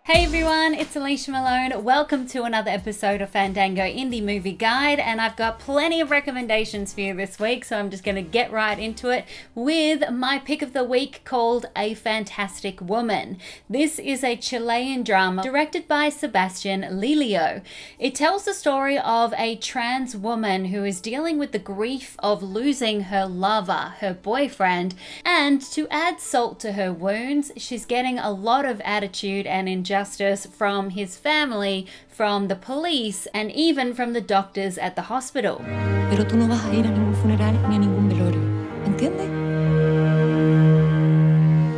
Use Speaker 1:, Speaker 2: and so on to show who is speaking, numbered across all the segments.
Speaker 1: Hey everyone, it's Alicia Malone. Welcome to another episode of Fandango Indie Movie Guide, and I've got plenty of recommendations for you this week, so I'm just going to get right into it with my pick of the week called A Fantastic Woman. This is a Chilean drama directed by Sebastian Lelio. It tells the story of a trans woman who is dealing with the grief of losing her lover, her boyfriend, and to add salt to her wounds, she's getting a lot of attitude and injustice from his family, from the police, and even from the doctors at the hospital.
Speaker 2: Pero tú no vas a ir a ningún funeral ni a ningún velorio, ¿entiendes?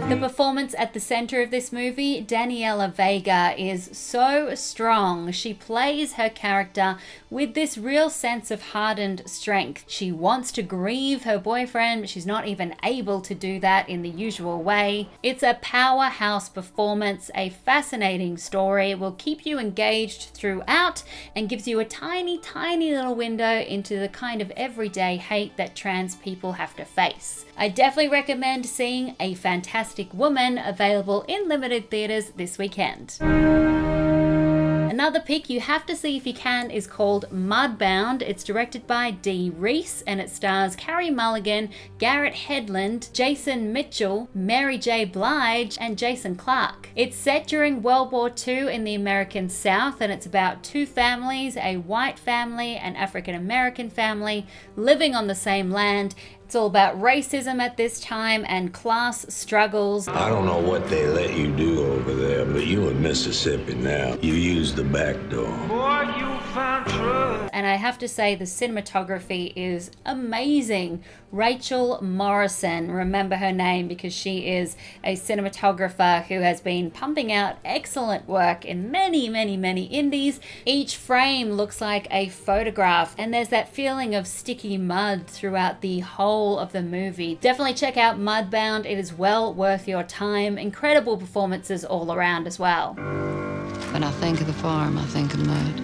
Speaker 1: The performance at the center of this movie, Daniela Vega, is so strong. She plays her character with this real sense of hardened strength. She wants to grieve her boyfriend, but she's not even able to do that in the usual way. It's a powerhouse performance, a fascinating story. It will keep you engaged throughout and gives you a tiny, tiny little window into the kind of everyday hate that trans people have to face. I definitely recommend seeing A Fantastic Woman, available in limited theaters this weekend. Another pick you have to see if you can is called Mudbound. It's directed by Dee Reese and it stars Carey Mulligan, Garrett Hedlund, Jason Mitchell, Mary J. Blige, and Jason Clarke. It's set during World War II in the American South, and it's about two families, a white family and African American family, living on the same land. It's all about racism at this time and class struggles.
Speaker 3: I don't know what they let you do over there, but you in Mississippi now. You use the back door. Boy, you found trouble.
Speaker 1: And I have to say the cinematography is amazing. Rachel Morrison, remember her name because she is a cinematographer who has been pumping out excellent work in many, many, many indies. Each frame looks like a photograph and there's that feeling of sticky mud throughout the whole of the movie. Definitely check out Mudbound. It is well worth your time. Incredible performances all around as well.
Speaker 2: When I think of the farm, I think of mud.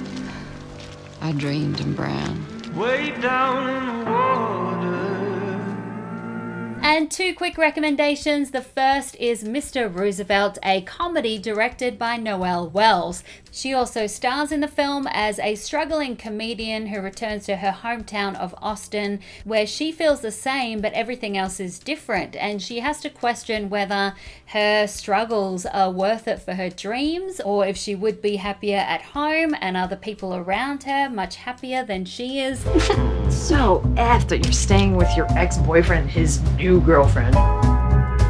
Speaker 2: I dreamed in brown.
Speaker 4: Way down in the water.
Speaker 1: And two quick recommendations. The first is Mr Roosevelt, a comedy directed by Noelle Wells. She also stars in the film as a struggling comedian who returns to her hometown of Austin, where she feels the same but everything else is different, and she has to question whether her struggles are worth it for her dreams or if she would be happier at home and are the people around her much happier than she is.
Speaker 5: So effed that you're staying with your ex-boyfriend and his new girlfriend.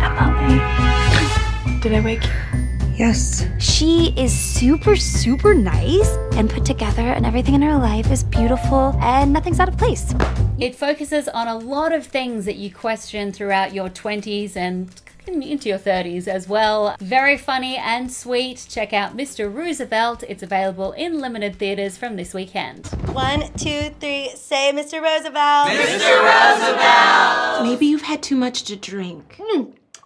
Speaker 5: Emily. Did I wake you?
Speaker 6: Yes. She is super, super nice and put together, and everything in her life is beautiful and nothing's out of place.
Speaker 1: It focuses on a lot of things that you question throughout your 20s and into your 30s as well. Very funny and sweet. Check out Mr Roosevelt. It's available in limited theaters from this weekend.
Speaker 7: 1, 2, 3, say Mr. Roosevelt.
Speaker 4: Mr. Roosevelt!
Speaker 5: Maybe you've had too much to drink.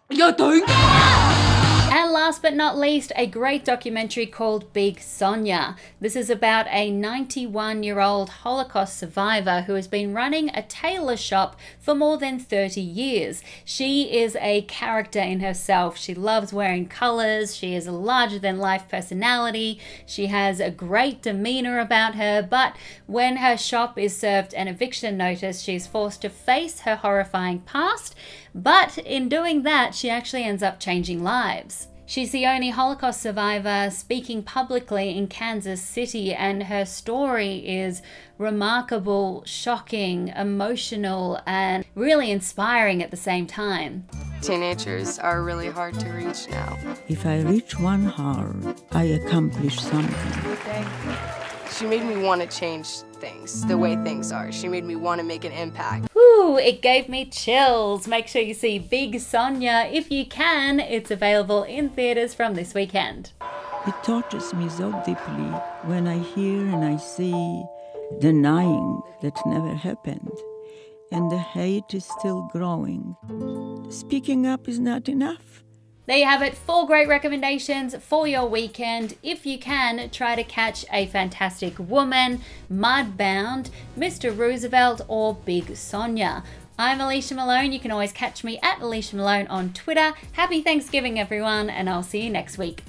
Speaker 4: You think?
Speaker 1: And last but not least, a great documentary called Big Sonia. This is about a 91-year-old Holocaust survivor who has been running a tailor shop for more than 30 years. She is a character in herself. She loves wearing colors. She is a larger-than-life personality. She has a great demeanor about her, but when her shop is served an eviction notice, she is forced to face her horrifying past. But in doing that, she actually ends up changing lives. She's the only Holocaust survivor speaking publicly in Kansas City, and her story is remarkable, shocking, emotional, and really inspiring at the same time.
Speaker 8: Teenagers are really hard to reach now.
Speaker 9: If I reach one heart, I accomplish something.
Speaker 8: She made me want to change things, the way things are. She made me want to make an impact.
Speaker 1: Whew, it gave me chills. Make sure you see Big Sonia if you can. It's available in theaters from this weekend.
Speaker 9: It touches me so deeply when I hear and I see denying that never happened, and the hate is still growing. Speaking up is not enough.
Speaker 1: There you have it, 4 great recommendations for your weekend. If you can, try to catch A Fantastic Woman, Mudbound, Mr Roosevelt, or Big Sonia. I'm Alicia Malone. You can always catch me at Alicia Malone on Twitter. Happy Thanksgiving, everyone, and I'll see you next week.